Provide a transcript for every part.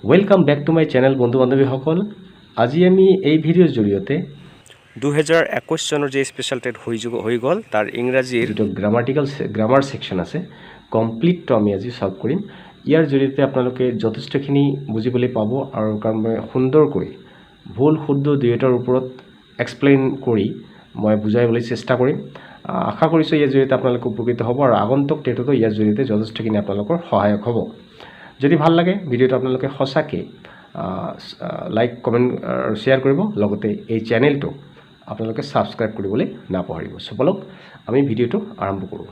Welcome back to my channel বন্ধু বান্ধৱীসকল। আজি আমি এই ভিডিঅ'ৰ জৰিয়তে 2021 চনৰ যে স্পেশাল টেট হৈ গ'ল তাৰ ইংৰাজীৰ যিটো গ্ৰামাৰ ছেকশ্যন আছে কমপ্লিটটো আমি আজি সলভ কৰিম। ইয়াৰ জৰিয়তে আপোনালোকে যথেষ্টখিনি বুজিবলৈ পাব আৰু কাৰণ মই সুন্দৰকৈ ভুল শুদ্ধ দুয়োটাৰ ওপৰত এক্সপ্লেইন কৰি মই বুজাইবলৈ চেষ্টা কৰিম। আশা কৰিছোঁ ইয়াৰ জৰিয়তে আপোনালোক উপকৃত হ'ব আৰু আগন্তুক টেটতো ইয়াৰ জৰিয়তে যথেষ্টখিনি আপোনালোকৰ সহায়ক হ'ব। যদি ভাল লাগে ভিডিঅ'টো আপোনালোকে সঁচাকৈ লাইক কমেণ্ট আৰু শ্বেয়াৰ কৰিব, লগতে এই চেনেলটো আপোনালোকে ছাবস্ক্ৰাইব কৰিবলৈ নাপাহৰিব। সো বলক আমি ভিডিঅ'টো আৰম্ভ কৰোঁ।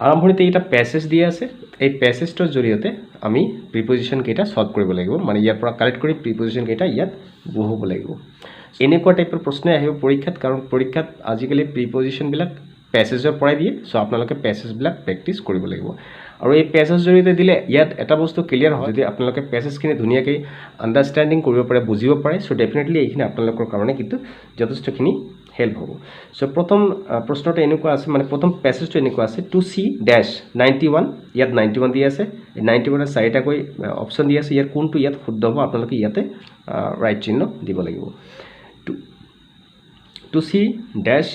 আৰম্ভণিতে এটা পেছেজ দিয়া আছে। এই পেছেজটোৰ জৰিয়তে আমি প্ৰিপজিশ্যন কেইটা সলভ কৰিব লাগিব, মানে ইয়াৰ পৰা কালেক্ট কৰি প্ৰিপজিশ্যন কেইটা ইয়াত বহুৱাব লাগিব। এনেকুৱা টাইপৰ প্ৰশ্ন আহিব পৰীক্ষাত, কাৰণ পৰীক্ষাত আজিকালি প্ৰিপজিশ্যনবিলাক পেছেজৰ পৰাই দিয়ে। সো আপোনালোকে পেছেজবিলাক প্ৰেক্টিছ কৰিব লাগিব। আৰু এই পেছেজ জৰিয়তে দিলে ইয়াত এটা বস্তু ক্লিয়াৰ হয়, যদি আপোনালোকে পেছেজখিনি ধুনীয়াকৈ আণ্ডাৰষ্টেণ্ডিং কৰিব পাৰে, বুজিব পাৰে, সো ডেফিনেটলি এইখিনি আপোনালোকৰ কাৰণে কিন্তু যথেষ্টখিনি হেল্প হ'ব। সো প্ৰথম প্ৰশ্নটো এনেকুৱা আছে, মানে প্ৰথম পেছেজটো এনেকুৱা আছে, টু চি ডেছ 91, ইয়াত 91 দিয়া আছে। এই 91ৰ চাৰিটাকৈ অপশ্যন দিয়া আছে। ইয়াৰ কোনটো ইয়াত শুদ্ধ হ'ব আপোনালোকে ইয়াতে ৰাইট চিহ্ন দিব লাগিব। To see dash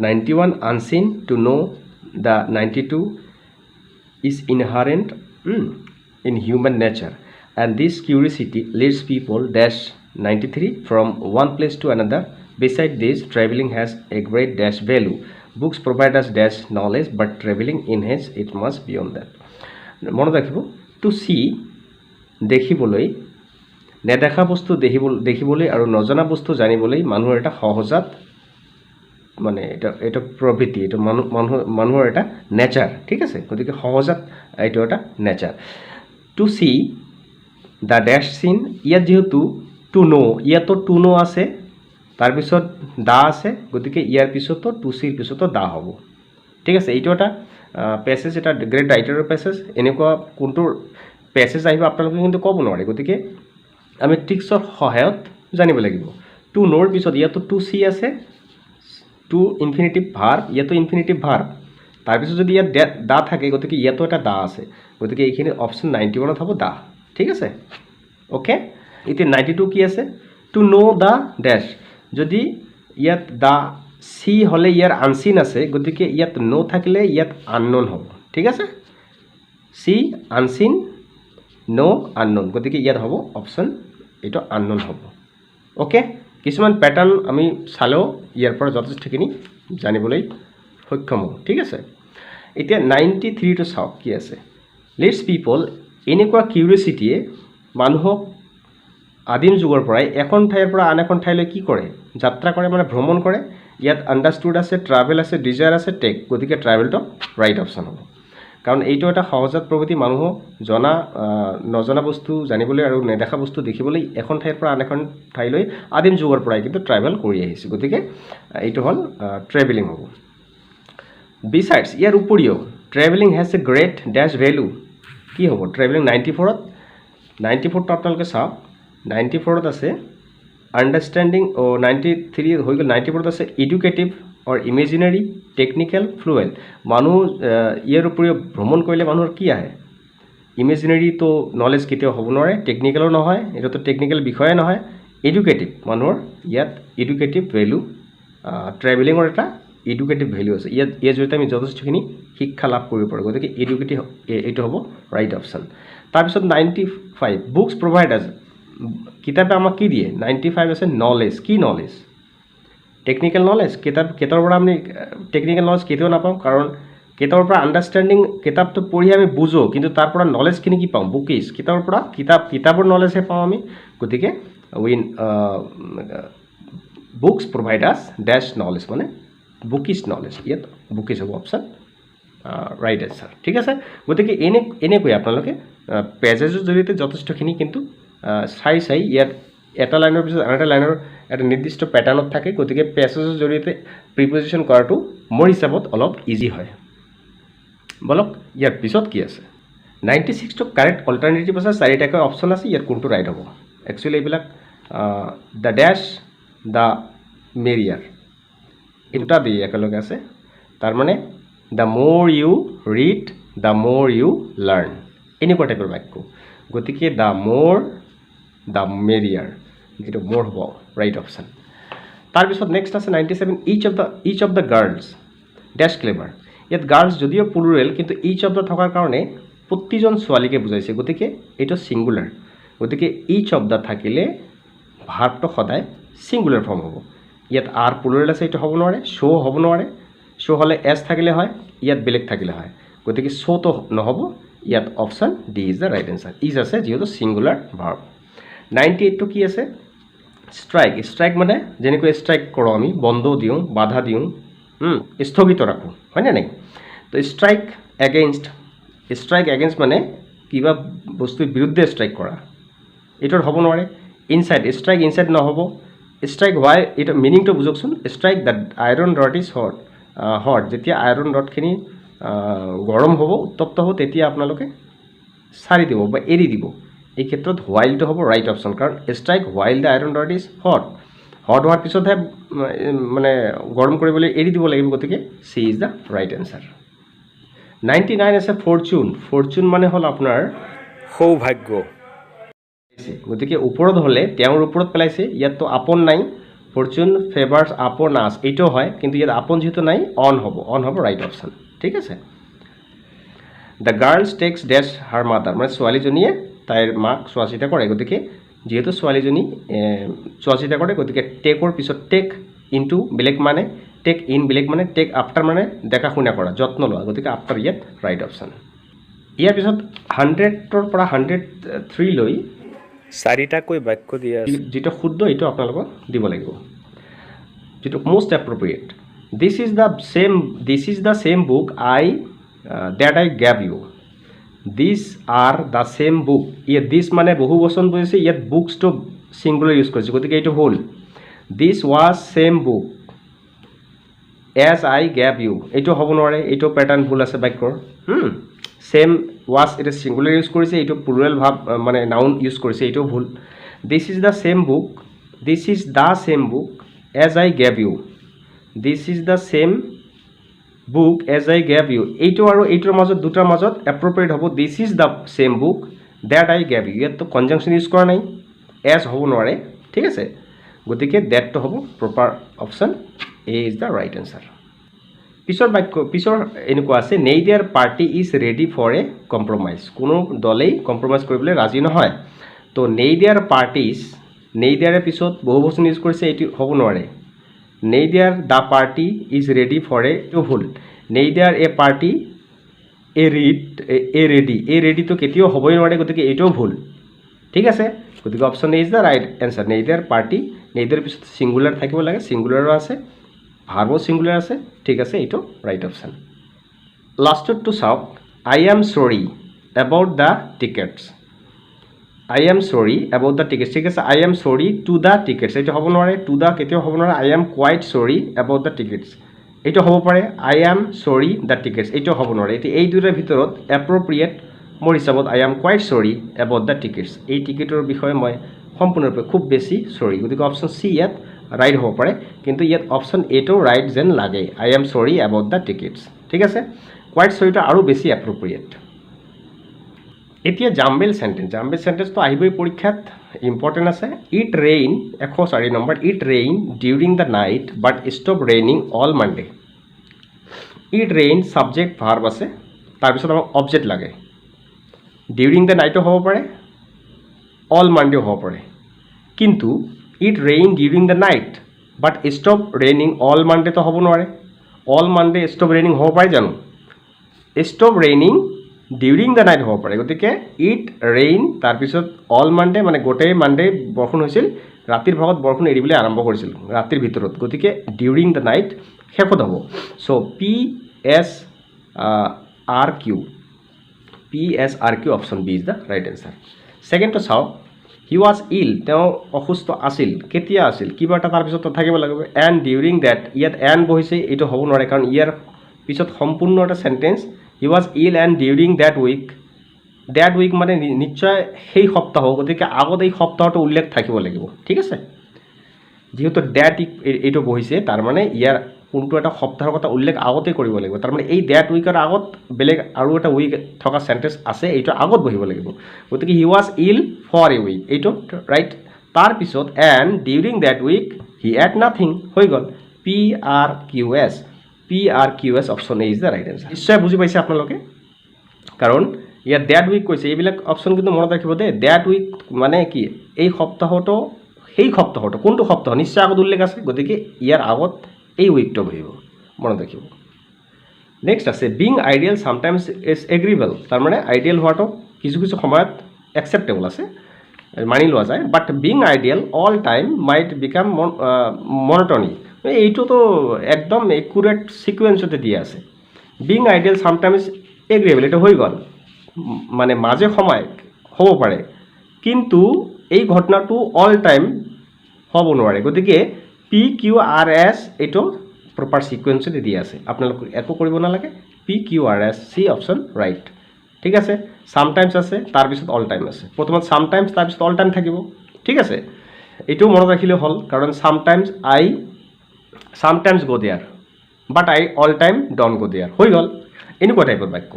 91 unseen, to know the 92 is inherent in human nature, and this curiosity leads people dash 93 from one place to another. Beside this, traveling has a great dash value. Books provide us dash knowledge, but traveling enhance it must beyond that. মনত ৰাখিব, two C দেখিবলৈ, নেদেখা বস্তু দেখিবলৈ আৰু নজনা বস্তু জানিবলৈ মানুহৰ এটা সহজাত, মানে এটা প্ৰবৃত্তি, এইটো মানুহৰ এটা নেচাৰ, ঠিক আছে। গতিকে সহজাত এইটো এটা নেচাৰ। টু চি দ্য ডেছ চিন, ইয়াত যিহেতু টু ন', ইয়াতো টু ন' আছে, তাৰপিছত দা আছে, গতিকে ইয়াৰ পিছতো টু চিৰ পিছতো দা হ'ব, ঠিক আছে। এইটো এটা পেছেজ, এটা গ্ৰেট ৰাইটাৰৰ পেছেজ। এনেকুৱা কোনটো পেছেজ আহিব আপোনালোকে কিন্তু ক'ব নোৱাৰে, গতিকে আমি ট্ৰিক্সৰ সহায়ত জানিব লাগিব। টু ন'ৰ পিছত ইয়াতো টু চি আছে, টু ইনফিনিটিভ ভাৰ্ব, ইয়াতো ইনফিনিটিভ ভাৰ্ব, তাৰপিছত যদি ইয়াত দা থাকে, গতিকে ইয়াতো এটা দা আছে, গতিকে এইখিনি অপশ্যন 91ত হ'ব দা, ঠিক আছে। অ'কে, এতিয়া 92 কি আছে, টু ন' দ্য ডেছ, যদি ইয়াত দা চি হ'লে ইয়াৰ আনচিন আছে, গতিকে ইয়াত ন' থাকিলে ইয়াত আনন'ন হ'ব, ঠিক আছে। চি আনচিন, ন' আনন'ন, গতিকে ইয়াত হ'ব অপশ্যন এইটো আনন'ন হ'ব। অ'কে, কিছুমান পেটাৰ্ণ আমি চালেও ইয়াৰ পৰা যথেষ্টখিনি জানিবলৈ সক্ষম হওঁ, ঠিক আছে। এতিয়া 93টো চাওক কি আছে, লেটছ পিপল, এনেকুৱা কিউৰিয়চিটিয়ে মানুহক আদিম যুগৰ পৰাই এখন ঠাইৰ পৰা আন এখন ঠাইলৈ কি কৰে, যাত্ৰা কৰে, মানে ভ্ৰমণ কৰে। ইয়াত আণ্ডাৰষ্টুড আছে, ট্ৰাভেল আছে, ডিজায়াৰ আছে, টেক, গতিকে ট্ৰাভেলটো ৰাইট অপশ্যন হ'ব, কাৰণ এইটো এটা সহজাত প্ৰবৃত্তি। মানুহক নজনা বস্তু জানিবলৈ আৰু নেদেখা বস্তু দেখিবলৈ এখন ঠাইৰ পৰা আন এখন ঠাইলৈ আদিম যুগৰ পৰাই কিন্তু ট্ৰেভেল কৰি আহিছে, গতিকে এইটো হ'ল ট্ৰেভেলিং হ'ব। বিচাইডছ, ইয়াৰ উপৰিও travelling has a great dash value, কি হ'ব ট্ৰেভেলিং 94ত। 94টো আপোনালোকে চাওক, 94ত আছে আণ্ডাৰষ্টেণ্ডিং, 93 হৈ গ'ল, 94ত আছে এডুকেটিভ অৰ ইমেজিনাৰী, টেকনিকেল, ফ্লুৱেল। মানুহ ইয়াৰ উপৰিও ভ্ৰমণ কৰিলে মানুহৰ কি আহে, ইমেজিনাৰীটো নলেজ কেতিয়াও হ'ব নোৱাৰে, টেকনিকেলো নহয়, এইটোতো টেকনিকেল বিষয়ে নহয়। এডুকেটিভ, মানুহৰ ইয়াত এডুকেটিভ ভেলু, ট্ৰেভেলিঙৰ এটা এডুকেটিভ ভেলু আছে, ইয়াৰ জৰিয়তে আমি যথেষ্টখিনি শিক্ষা লাভ কৰিব পাৰোঁ, গতিকে এডুকেটিভ এইটো হ'ব ৰাইট অপশ্যন। তাৰপিছত 95, বুকছ প্ৰভাইড আছ, কিতাপে আমাক কি দিয়ে, 95 আছে নলেজ, কি নলেজ, টেকনিকেল নলেজ। কিতাপৰ পৰা আমি টেকনিকেল নলেজ কেতিয়াও নাপাওঁ, কাৰণ কিতাপৰ পৰা আণ্ডাৰষ্টেণ্ডিং, কিতাপটো পঢ়ি আমি বুজোঁ, কিন্তু তাৰ পৰা নলেজখিনি কি পাওঁ, বুকিছ, কিতাপৰ পৰা কিতাপৰ নলেজহে পাওঁ আমি, গতিকে বুকছ প্ৰভাইড আছ ডেছ নলেজ, মানে বুকিছ নলেজ, ইয়াত বুকিছ হ'ব অপশ্যন ৰাইট এনচাৰ, ঠিক আছে। গতিকে এনেকৈ আপোনালোকে পেজেজৰ জৰিয়তে যথেষ্টখিনি কিন্তু চাই ইয়াত এটা লাইনৰ পিছত আন এটা লাইনৰ এটা নিৰ্দিষ্ট পেটাৰ্ণত থাকে, গতিকে পেছেজৰ জৰিয়তে প্ৰিপজিশ্যন কৰাটো মোৰ হিচাপত অলপ ইজি হয়। বলক ইয়াৰ পিছত কি আছে, 96টো কাৰেক্ট অল্টাৰনেটিভ আছে, চাৰিটাকৈ অপশ্যন আছে, ইয়াত কোনটো ৰাইট হ'ব। একচুৱেলি এইবিলাক দ্য ডেছ, দ্য মেৰিয়াৰ, এই দুটা দি একেলগে আছে, তাৰমানে দ্য মোৰ ইউ ৰিড, দ্য মোৰ ইউ লাৰ্ণ, এনেকুৱা টাইপৰ বাক্য। গতিকে দ্য মোৰ দ্য মেৰিয়াৰ যেটো মোৰ হ'ব ৰাইট অপশ্যন তাৰপিছত নেক্সট আছে 97 ইচ অফ দ্য গাৰ্লছ ডেছ ক্লেভাৰ ইয়াত গাৰ্লছ যদিও প্লুৰেল কিন্তু ইচ অফ দ্য থকাৰ কাৰণে প্ৰতিজন ছোৱালীকে বুজাইছে গতিকে এইটো ছিংগুলাৰ গতিকে ইচ অফ দ্য থাকিলে ভাৰ্বটো সদায় ছিংগুলাৰ ফৰ্ম হ'ব ইয়াত আৰ প্লুৰেল আছে এইটো হ'ব নোৱাৰে শ্ব' হ'ব নোৱাৰে শ্ব' হ'লে এছ থাকিলে হয় ইয়াত বেলেগ থাকিলে হয় গতিকে শ্ব'টো নহ'ব ইয়াত option D is the right answer is আছে যিহেতু ছিংগুলাৰ ভাৰ্ব 98টো কি আছে ষ্ট্ৰাইক মানে যেনেকৈ ষ্ট্ৰাইক কৰোঁ আমি বন্ধ দিওঁ বাধা দিওঁ স্থগিত ৰাখোঁ হয়নে নাই তো ষ্ট্ৰাইক এগেইনষ্ট মানে কিবা বস্তুৰ বিৰুদ্ধে ষ্ট্ৰাইক কৰা এইটোৰ হ'ব নোৱাৰে ইনচাইড ষ্ট্ৰাইক ইনচাইড নহ'ব ষ্ট্ৰাইক হোৱাই এইটো মিনিংটো বুজকচোন strike the iron rod is hot যেতিয়া আইৰণ ৰডখিনি গৰম হ'ব উত্তপ্ত হ'ব তেতিয়া আপোনালোকে সাৰি দিব বা এৰি দিব এই ক্ষেত্ৰত হোৱাইলটো হ'ব ৰাইট অপশ্যন কাৰণ strike while the iron rod is hot হোৱাৰ পিছতহে মানে গৰম কৰিবলৈ এৰি দিব লাগিব গতিকে C is the right answer 99 আছে ফৰচুন মানে হ'ল আপোনাৰ সৌভাগ্য গতিকে ওপৰত হ'লে তেওঁৰ ওপৰত পেলাইছে ইয়াততো আপন নাই ফৰচুন ফেভাৰ্ছ আপন আছ এইটো হয় কিন্তু ইয়াত আপন যেহেতু নাই অন হ'ব ৰাইট অপশ্যন ঠিক আছে the girls takes dash her mother মানে ছোৱালীজনীয়ে তাইৰ মাক চোৱা চিতা কৰে গতিকে যেহেতু ছোৱালীজনী চোৱা চিতা কৰে গতিকে টেকৰ পিছত টেক ইনটু বেলেগ মানে টেক ইন বেলেগ মানে টেক আফটাৰ মানে দেখা শুনা কৰা যত্ন লোৱা গতিকে আফটাৰ ইয়াত ৰাইট অপশ্যন ইয়াৰ পিছত 100ৰ পৰা 103 লৈ চাৰিটাকৈ বাক্য দিয়া আছে যেটো শুদ্ধ এইটো আপোনালোকক দিব লাগিব যেটো most appropriate this is the same book that I gave you these are the same book ইয়াত দিস মানে বহু বচন বুজিছে ইয়াত বুকস তো সিঙ্গুলার ইউজ কৰিছে গতিকে এইটো হ'ল this was same book as I gave you এইটো হ'ব নোৱাৰে এইটো প্যাটাৰ্ন ভুল আছে বাক্যৰ সেম was এটা সিঙ্গুলাৰ ইউজ কৰিছে এইটো প্লুৰাল ভাব মানে নাউন ইউজ কৰিছে এইটো ভুল this is the same book as I gave you this is the same book as I gave you এইটো আৰু এইটোৰ মাজত দুটাৰ মাজত এপ্ৰোপ্ৰিয়েট হ'ব this is the same book that I gave you ইয়াত তো কনজাংশন ইউজ কৰা নাই as হ'ব নোৱাৰে ঠিক আছে গতিকে that তো হ'ব proper option A is the right answer পিছৰ এনেকুৱা আছে neither party is ready for a compromise কোনো দলেই কম্প্ৰমাইজ কৰিবলৈ ৰাজি নহয় তো neither parties neither এৰ পিছত বহু বচন ইউজ কৰিছে এইটো হ'ব নোৱাৰে neither the party is ready for a to ভুল neither a party a ready তো কেতিয়াও হ'বই নোৱাৰে গতিকে এইটোও ভুল ঠিক আছে গতিকে option A is the right answer neither party neither পিছত সিঙ্গুলাৰ থাকিব লাগে সিঙ্গুলাৰও আছে ভাৰ্বও সিঙ্গুলাৰ আছে ঠিক আছে এইটো ৰাইট অপশ্যন লাষ্টত টু চাওক I am sorry about the tickets ঠিক আছে I am sorry to the tickets এইটো হ'ব নোৱাৰে to the কেতিয়াও হ'ব নোৱাৰে I am quite sorry about the tickets এইটো হ'ব পাৰে I am sorry the tickets এইটো হ'ব নোৱাৰে এটি এই দুটাৰ ভিতৰত এপ্ৰোপ্ৰিয়েট মোৰ হিচাপত I am quite sorry about the tickets এই টিকেটৰ বিষয়ে মই সম্পূৰ্ণৰূপে খুব বেছি সৰি গতিকে অপশ্যন চি ইয়াত ৰাইট হ'ব পাৰে কিন্তু ইয়াত অপশ্যন এটো ৰাইট যেন লাগে I am sorry about the tickets ঠিক আছে quite sorry টো আৰু বেছি এপ্ৰোপ্ৰিয়েট এতিয়া জাম্বেল সেন্টেন্স তো আহিবই পৰীক্ষাত ইম্পৰ্টেন্ট আছে it rain 104 number it rain during the night but stop raining all Monday it rain subject verb আছে তাৰ পিছত আমাক অবজেক্ট লাগে ডিউৰিং দ্য নাইটও হ'ব পাৰে অল মানডে হ'ব পাৰে কিন্তু it rain during the night but stop raining all Monday তো হ'ব নোৱাৰে অল মানডে ষ্টপ ৰেইনিং হ'ব পাৰে জানো stop raining during the night হ'ব পাৰে গতিকে ইট ৰেইন তাৰপিছত অল মানডে মানে গোটেই মানডে বৰষুণ হৈছিল ৰাতিৰ ভাগত বৰষুণ এৰিবলৈ আৰম্ভ কৰিছিল ৰাতিৰ ভিতৰত গতিকে ডিউৰিং দ্য নাইট শেষত হ'ব so PSRQ option B is the right answer সেকেন্ডটো চাওক হি ৱাজ ইল তেওঁ অসুস্থ আছিল কেতিয়া আছিল কিবা এটা তাৰপিছত থাকিব লাগিব এণ্ড ডিউৰিং দ্যাট ইয়াত এণ্ড বহিছে এইটো হ'ব নোৱাৰে কাৰণ ইয়াৰ পিছত সম্পূৰ্ণ এটা sentence he was ill and during that week মানে নিশ্চয় সেই সপ্তাহ গতিকে আগত এই সপ্তাহটো উল্লেখ থাকিব লাগিব ঠিক আছে যেহেতু দ্যাট এইটো বহিছে তাৰ মানে ইয়াৰ কোনটো এটা সপ্তাহৰ কথা উল্লেখ আগতে কৰিব লাগিব তাৰমানে এই দ্যাট উইকৰ আগত বেলেগ আৰু এটা উইক থকা সেন্টেন্স আছে এইটো আগত বহিব লাগিব গতিকে he was ill for a week এইটো ৰাইট তাৰ পিছত and during that week he ate nothing হৈ গ'ল PRQS option A is the right answer নিশ্চয় বুজি পাইছে আপোনালোকে কাৰণ ইয়াত দ্যাট উইক কৈছে এইবিলাক অপশ্যন কিন্তু মনত ৰাখিব দেই দ্যাট উইক মানে কি এই সপ্তাহটো সেই সপ্তাহটো কোনটো সপ্তাহ নিশ্চয় আগত উল্লেখ আছে গতিকে ইয়াৰ আগত এই উইকটো বহিব মনত ৰাখিব নেক্সট আছে বিং আইডিয়াল সামটাইমস ইজ এগ্ৰিবল তাৰমানে আইডিয়াল হোৱাটো কিছু কিছু সময়ত একচেপ্টেবল আছে মানি লোৱা যায় বাট বিং আইডিয়াল অল টাইম মাইট বিকাম মনোটনি এইটো তো একদম একুৰেট সিকুৱেন্সতে দিয়া আছে বিং আইডিয়াল সামটাইমস এগ্ৰিবল এটা হৈ গ'ল মানে মাজে সময় হ'ব পাৰে কিন্তু এই ঘটনাটো অল টাইম হ'ব নোৱাৰে গতিকে PQRS এইটো প্ৰপাৰ সিকুৱেন্সতে দিয়া আছে আপোনালোক একো কৰিব নালাগে PQRS সি অপশ্যন ৰাইট ঠিক আছে সামটাইমস আছে তাৰপিছত অল টাইম আছে প্ৰথমত সামটাইমস তাৰপিছত অল টাইম থাকিব ঠিক আছে এইটো মনত ৰাখিলে হ'ল কাৰণ sometimes go there but I all time don't go there হৈ গ'ল এনেকুৱা টাইপৰ বাক্য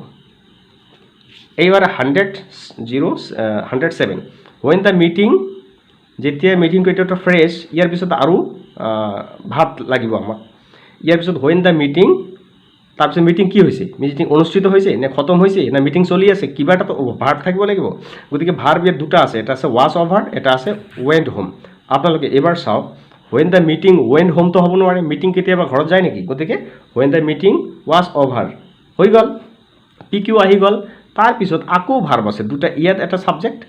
এইবাৰ 107 when the meeting যেতিয়া মিটিংটো এটা ফ্ৰেছ ইয়াৰ পিছত আৰু ভাত লাগিব আমাক ইয়াৰ পিছত when the meeting তাৰপিছত মিটিং কি হৈছে মিটিং অনুষ্ঠিত হৈছে নে খতম হৈছে না মিটিং চলি আছে কিবা এটা ভাৰ্ব থাকিব লাগিব গতিকে ভাৰ্ব ইয়াত দুটা আছে এটা আছে was over এটা আছে went home আপোনালোকে এবাৰ চাওক when the meeting went home তো হ'ব নোৱাৰে মিটিং কেতিয়াবা ঘৰত যায় নেকি গতিকে when the meeting was over হৈ গ'ল PQ আহি গ'ল তাৰপিছত আকৌ ভাৰ্ব আছে দুটা ইয়াত এটা সাবজেক্ট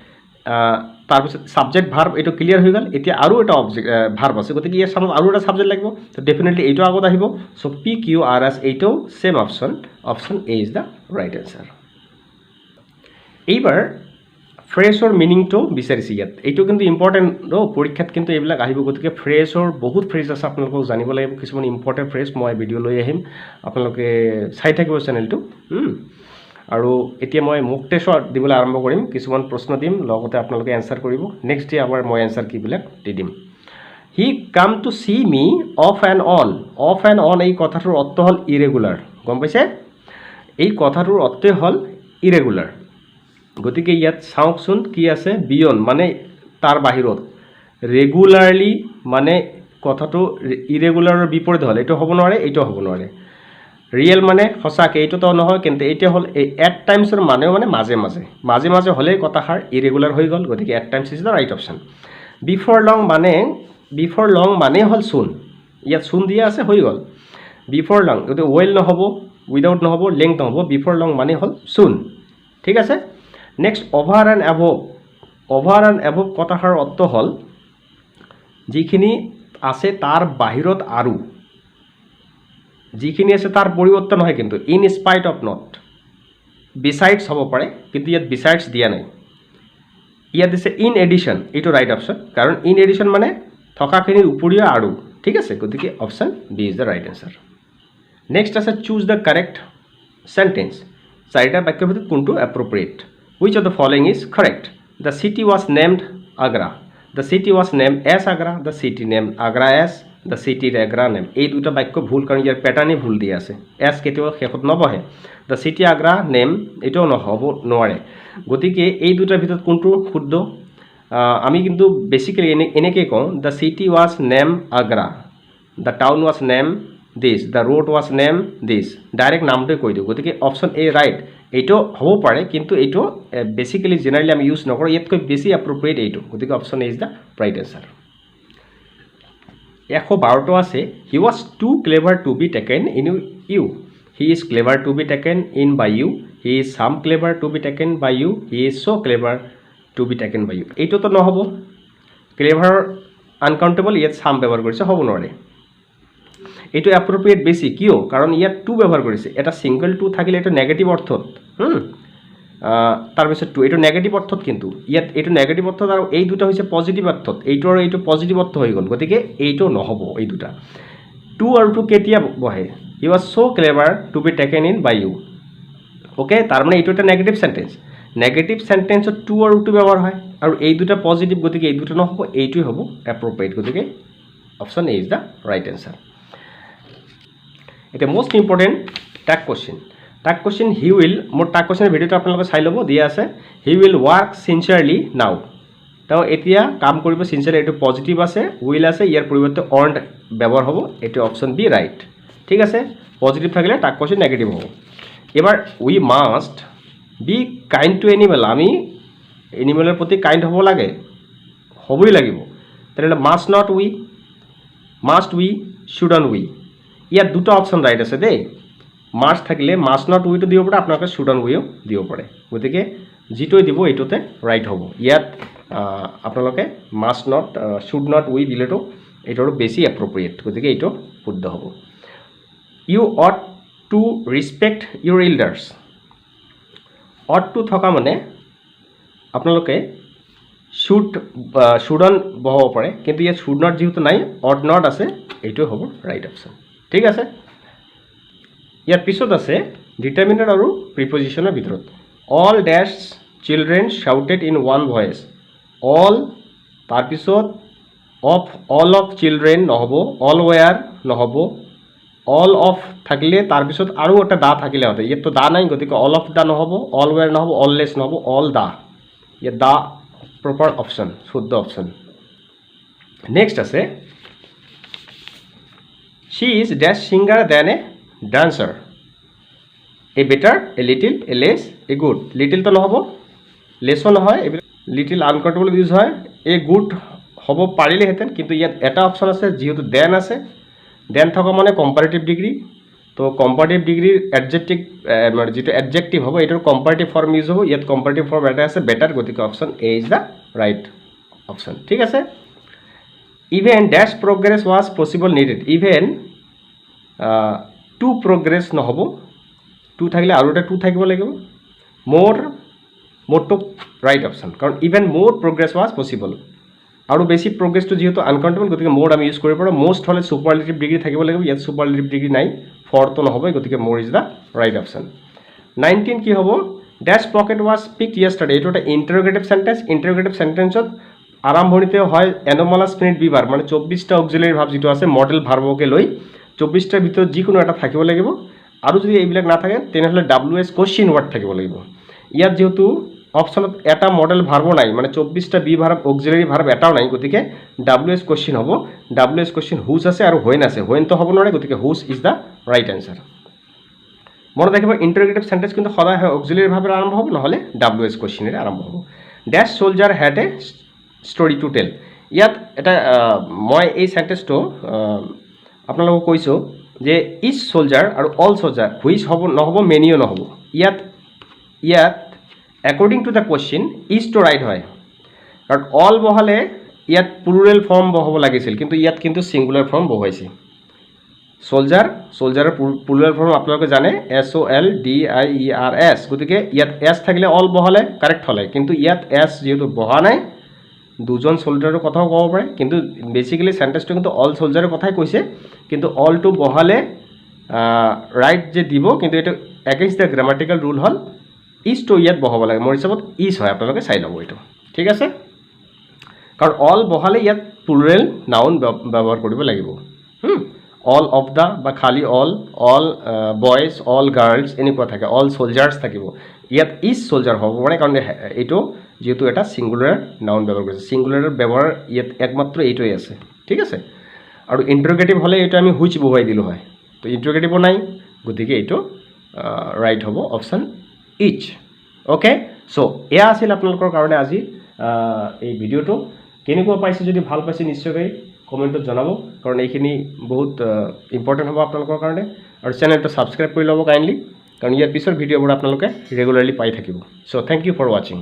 তাৰপিছত সাবজেক্ট ভাৰ্ব এইটো ক্লিয়াৰ হৈ গ'ল এতিয়া আৰু এটা অবজেক্ট ভাৰ্ব আছে গতিকে ইয়াৰ সামনে আৰু এটা সাবজেক্ট লাগিব তো ডেফিনেটলি এইটো আগত আহিব সো PQRS এইটো same option A is the right answer এইবাৰ ফ্ৰেছৰ মিনিংটো বিচাৰিছে ইয়াত এইটো কিন্তু ইম্পৰ্টেণ্ট পৰীক্ষাত কিন্তু এইবিলাক আহিব গতিকে ফ্ৰেছৰ বহুত ফ্ৰেজ আছে আপোনালোকক জানিব লাগিব কিছুমান ইম্পৰ্টেণ্ট ফ্ৰেজ মই ভিডিঅ' লৈ আহিম আপোনালোকে চাই থাকিব চেনেলটো আৰু এতিয়া মই মুক টেষ্ট দিবলৈ আৰম্ভ কৰিম কিছুমান প্ৰশ্ন দিম লগতে আপোনালোকে এনসাৰ কৰিব নেক্সট ডে আবাৰ মই এনসাৰ কিবিলাক দি দিম he came to see me off and on এই কথাটোৰ অৰ্থ হ'ল ইৰেগুলাৰ গম পাইছে এই কথাটোৰ অৰ্থ হ'ল ইৰেগুলাৰ গতিকে ইয়াত চাওকচোন কি আছে বিয়ন মানে তাৰ বাহিৰত ৰেগুলাৰলি মানে কথাটো ইৰেগুলাৰৰ বিপৰীত হ'ল এইটো হ'ব নোৱাৰে এইটো হ'ব নোৱাৰে ৰিয়েল মানে সঁচাকে এইটো তো নহয় কিন্তু এইটা হ'ল এট টাইমছৰ মানেও মানে মাজে মাজে হ'লে কথাষাৰ ইৰেগুলাৰ হৈ গ'ল গতিকে at times is the right option before long মানে হ'ল চুন ইয়াত চুন দিয়া আছে হৈ গ'ল বিফৰ লং গতিকে ৱেল নহ'ব উইদাউট নহ'ব লেংথ নহ'ব বিফৰ লং মানে হ'ল চুন ঠিক আছে নেক্সট অভাৰ এণ্ড এভভ কথাষাৰ অৰ্থ হ'ল যিখিনি আছে তাৰ বাহিৰত আৰু যিখিনি আছে তাৰ পৰিৱৰ্তন নহয় কিন্তু in spite of not besides হ'ব পাৰে কিন্তু ইয়াত বিসাইডছ দিয়া নাই ইয়াত দিছে ইন এডিশ্যন এইটো ৰাইট অপশ্যন কাৰণ ইন এডিশ্যন মানে থকাখিনিৰ উপৰিও আৰু ঠিক আছে গতিকে option B is the right answer next আছে চুজ দ্য কাৰেক্ট সেন্টেন্স চাৰিটা বাক্যৰ ভিতৰত কোনটো এপ্ৰোপ্ৰিয়েট which of the following is correct the city was named Agra the city was named as Agra the city named Agra as the city Agra name এই দুটা বাক্য ভুল কাৰণ ইয়াৰ প্যাটাৰ্ণে ভুল দিয়া আছে এস কেতিয়াও শেষত নবহে the city Agra name এটাও নহব নোৱাৰে গতিকে এই দুটাৰ ভিতৰত কোনটো শুদ্ধ আমি কিন্তু বেসিক্যালি এনেকৈ কওঁ the city was named Agra the town was named this the road was named this direct নামটোৱে কৈ দিওঁ গতিকে অপশ্যন এ ৰাইট এইটো হ'ব পাৰে কিন্তু এইটো বেসিক্যালি জেনাৰেলি আমি ইউজ নকৰোঁ ইয়াতকৈ বেছি এপ্ৰোপ্ৰিয়েট এইটো গতিকে option A is the right answer 112টো আছে he was too clever to be taken in you he is clever to be taken in by you he is some clever to be taken by you he is so clever to be taken by you এইটোতো নহ'ব ক্লেভাৰ uncountable ইয়াত সাম ব্যৱহাৰ কৰিছে হ'ব নোৱাৰে এইটো এপ্ৰোপ্ৰিয়েট বেছি কিয় কাৰণ ইয়াত টু ব্যৱহাৰ কৰিছে এটা সিঙ্গল টু থাকিলে এটা নেগেটিভ অৰ্থত তাৰপিছত টু এইটো নেগেটিভ অৰ্থত কিন্তু ইয়াত এইটো নেগেটিভ অৰ্থত আৰু এই দুটা হৈছে পজিটিভ অৰ্থত এইটো আৰু এইটো পজিটিভ অৰ্থ হৈ গ'ল গতিকে এইটো নহ'ব এই দুটা টু আৰু টু কেতিয়া বহে he was so clever to be taken in by you okay তাৰমানে এইটো এটা নেগেটিভ সেন্টেন্সত টু আৰু টু ব্যৱহাৰ হয় আৰু এই দুটা পজিটিভ গতিকে এই দুটা নহ'ব এইটোই হ'ব এপ্ৰোপ্ৰিয়েট গতিকে option A is the right answer এতিয়া most important tag question he will মোৰ টাগ কুৱেশ্যনৰ ভিডিঅ'টো আপোনালোকে চাই ল'ব দিয়া আছে হি উইল ৱৰ্ক চিনচিয়াৰলি নাও তেওঁ এতিয়া কাম কৰিব চিনচিয়াৰলি এইটো পজিটিভ আছে উইল আছে ইয়াৰ পৰিৱৰ্তে অৰ্ণ্ড ব্যৱহাৰ হ'ব এইটো অপশ্যন বি ৰাইট ঠিক আছে পজিটিভ থাকিলে টাগ কুৱেশ্যন নেগেটিভ হ'ব এবাৰ we must be kind to animal আমি এনিমেলৰ প্ৰতি কাইণ্ড হ'ব লাগে হ'বই লাগিব তেনেহ'লে মাষ্ট উই শুডন উই ইয়াত দুটা অপশ্যন ৰাইট আছে দেই মাষ্ট থাকিলে মাষ্ট নট উইটো দিব পাৰে আপোনালোকে শুডন উইও দিব পাৰে গতিকে যিটোৱে দিব এইটোতে ৰাইট হ'ব ইয়াত আপোনালোকে must not should not we দিলেতো এইটো বেছি এপ্ৰপ্ৰিয়েট গতিকে এইটো শুদ্ধ হ'ব you ought to respect your elders ought to থকা মানে আপোনালোকে শুডন বহাব পাৰে কিন্তু ইয়াত শুড নট যিহেতু নাই অট নট আছে এইটোৱে হ'ব ৰাইট অপশ্যন ঠিক আছে ইয়াৰ পিছত আছে ডিটাৰমিনাৰ আৰু প্ৰিপজিশ্যনৰ ভিতৰত all dash children shouted in one voice all তাৰপিছত অল অফ চিলড্ৰেন নহ'ব অল ৱেয়াৰ নহ'ব অল অফ থাকিলে তাৰপিছত আৰু এটা দা থাকিলে হয় ইয়াততো দা নাই গতিকে অল অফ দা নহ'ব অল ৱেয়াৰ নহ'ব অল লেছ নহ'ব অল দা ইয়াত দা প্ৰপাৰ অপশ্যন শুদ্ধ অপশ্যন নেক্সট আছে she is dash singer than a dancer a better a little a less a good little तो নহব লেসও নহয় লিটিল আনকাউন্টেবল ইউজ হয় এ গুড হ'ব পাৰিলেহেঁতেন কিন্তু ইয়াত এটা অপশ্যন আছে যেহেতু দেন আছে দেন থকা মানে কম্পাৰেটিভ ডিগ্ৰী তো কম্পাৰেটিভ ডিগ্ৰীৰ এডজেক্টিভ মানে যেটো এডজেক্টিভ হ'ব এটাৰ কম্পাৰেটিভ ফৰ্ম ইউজ হ'ব ইয়াত কম্পাৰেটিভ ফৰ্ম এটা আছে বেটাৰ গতিকে option A is the right option ঠিক আছে even dash progress was possible needed even to progress নহব টু থাকলে আৰু এটা টু থাকিব লাগিব মোৰটো ৰাইট অপশ্যন কাৰণ ইভেন মোৰ প্ৰোগ্ৰেস ওয়াজ পসিবল আৰু বেছি প্ৰোগ্ৰেসটো যেহেতু আনকাউন্টেবল গতিকে মোৰ আমি ইউজ কৰিব পাৰোঁ মোস্ট হলে সুপাৰলেটিভ ডিগ্ৰী থাকিব লাগিব ইয়াত সুপাৰলেটিভ ডিগ্ৰী নাই ফৰটো নহব গতিকে মোৰ ইজ দ্য ৰাইট অপশ্যন 19 কি হ'ব ড্যাশ পকেট ওয়াজ পিকড ইয়েষ্টাৰডে এইটো এটা ইণ্টাৰোগেটিভ সেন্টেন্সত আৰম্ভণিতে হয় এনোমালাছ ফিনিট বি ভাৰ্ব মানে 24টা অক্সিলাৰী ভাৰ্ব যেটো আছে মডেল ভাৰ্বকে লৈ 24টাৰ ভিতৰত যিকোনো এটা থাকিব লাগিব আৰু যদি এইবিলাক না থাকে তেনেহলে ডব্লিউএছ কোশ্চেন ওয়াৰ্ড থাকিব লাগিব ইয়াত যেহেতু অপশনত এটা মডেল ভাৰ্ব নাই মানে 24টা বি ভাৰ্ব অক্সিলাৰী ভাৰ্ব এটাও নাই গতিকে ডব্লিউএছ কোশ্চেন হ'ব ডব্লিউএছ কোশ্চেন হুজ আছে আৰু হোয়েন আছে হোয়েন তো হ'ব নোৱাৰে গতিকে হুজ ইজ দ্য ৰাইট আনসাৰ মনত ৰাখিব ইন্টাৰোগেটিভ সেন্টেন্স কিন্তু সদায় হয় অক্সিলাৰী ভাৰ্বেৰে আৰম্ভ হ'ব নহলে ডব্লিউএছ কোশ্চেনেৰে আৰম্ভ হ'ব dash soldier had a story to tell ইয়াত এটা মই এই সেন্টেন্সটো আপোনালোকক কৈছো যে ইজ সোলজাৰ আৰু অল সোলজাৰ হুইচ হ'ব নহব মেনিও নহব ইয়াত according to the question is to right হয় কাৰণ অল বহালে ইয়াত প্লুৰেল ফৰ্ম বহাব লাগিছিল কিন্তু ইয়াত কিন্তু সিঙ্গুলাৰ ফৰ্ম বহাইছে সোলজাৰৰ প্লুৰেল ফৰ্ম আপোনালোকে জানে SOLDIERS গতিকে ইয়াত এস থাকিলে অল বহালে কাৰেক্ট হলে কিন্তু ইয়াত এস যেহেতু বহা নাই দুজন সোলজাৰৰ কথাও ক'ব পাৰে কিন্তু বেসিক্যালি সেন্টেন্সটো কিন্তু অল সোলজাৰৰ কথাই কৈছে কিন্তু অল টু বহালে রাইট যে দিব কিন্তু এটা এগেইনস্ট দ্য গ্রামাটিক্যাল রুল হল ইজ টু ইয়াত বহাব লাগে মোৰ হিচাপত ইজ হয় আপোনালোকে চাই ল'ব এইটো ঠিক আছে কাৰণ অল বহালে ইয়াত প্লুৰেল নাউন ব্যৱহাৰ কৰিব লাগিব অল অফ দা বা খালি অল বয়েজ অল গাৰ্লছ এনেকুৱা থাকে অল সোলজাৰ্ছ থাকিব ইয়াত ইজ সোলজাৰ হ'ব মানে কাৰণ এইটো যেহেতু এটা সিঙ্গুলার নাউন ব্যবহার করেছে সিঙ্গুলারের ব্যবহার ইয়াত একমাত্র এইটোই আছে ঠিক আছে আর ইন্টারোগেটিভ হলে এটা আমি হুইচ বহুৱাই দিলো হয় তো ইন্টাৰোগেটিভও নাই গতিকে এইটো ৰাইট হ'ব অপশন ইচ ওকে সো এয়া আছিল আপোনালোকৰ কাৰণে আজি এই ভিডিওটো কেনেকুৱা পাইছে যদি ভাল পাইছে নিশ্চয়কৈ কমেন্টত জনাব কাৰণ এইখিনি বহুত ইম্পৰ্টেন্ট হ'ব আপোনালোকৰ কাৰণে আৰু চেনেলটো সাবস্ক্ৰাইব কৰি ল'ব কাইন্ডলি কাৰণ ইয়াৰ পিছৰ ভিডিওবোৰ আপোনালোকে ৰেগুলাৰলি পাই থাকিব so thank you for watching